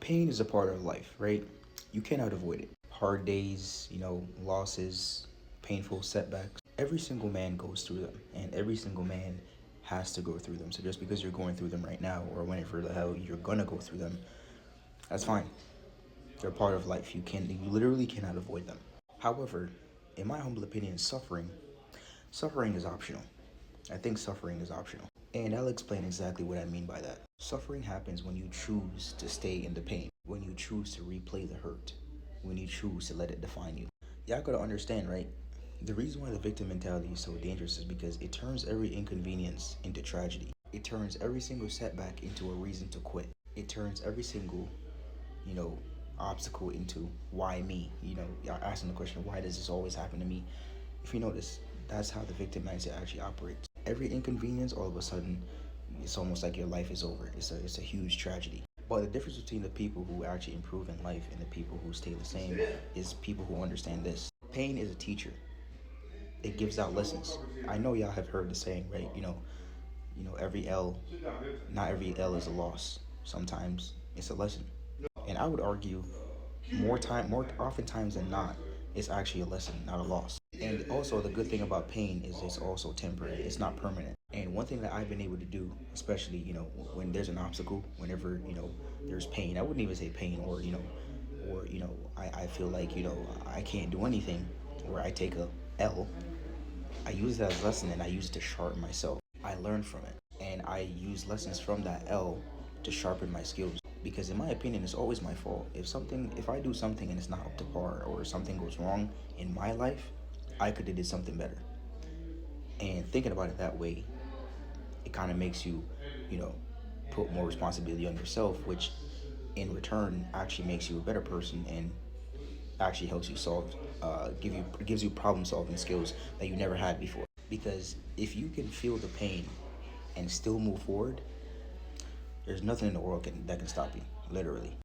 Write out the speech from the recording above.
Pain is a part of life, right? You cannot avoid it. Hard days, losses, painful setbacks. Every single man goes through them, and every single man has to go through them. So just because you're going through them right now, or whenever the hell you're gonna go through them, that's fine. They're part of life. You literally cannot avoid them. However, in my humble opinion, suffering is optional. I think suffering is optional. And I'll explain exactly what I mean by that. Suffering happens when you choose to stay in the pain, when you choose to replay the hurt, when you choose to let it define you. Y'all gotta understand, right? The reason why the victim mentality is so dangerous is because it turns every inconvenience into tragedy. It turns every single setback into a reason to quit. It turns every single, you know, obstacle into why me? Y'all asking the question, why does this always happen to me? If you notice, that's how the victim mindset actually operates. Every inconvenience, all of a sudden, it's almost like your life is over. It's a huge tragedy. But the difference between the people who actually improve in life and the people who stay the same is people who understand this. Pain is a teacher. It gives out lessons. I know y'all have heard the saying, right? Every L, not every L is a loss. Sometimes it's a lesson. And I would argue more oftentimes than not, it's actually a lesson, not a loss. And also, the good thing about pain is it's also temporary. It's not permanent. And one thing that I've been able to do, especially when there's an obstacle, whenever there's pain, I wouldn't even say pain, I feel like I can't do anything, where I take a L, I use that as a lesson and I use it to sharpen myself. I learn from it, and I use lessons from that L to sharpen my skills. Because in my opinion, it's always my fault. If I do something and it's not up to par, or something goes wrong in my life, I could have did something better. And thinking about it that way, it kind of makes you, you know, put more responsibility on yourself, which in return actually makes you a better person and actually helps you gives you problem solving skills that you never had before. Because if you can feel the pain and still move forward, there's nothing in the world that can stop you, literally.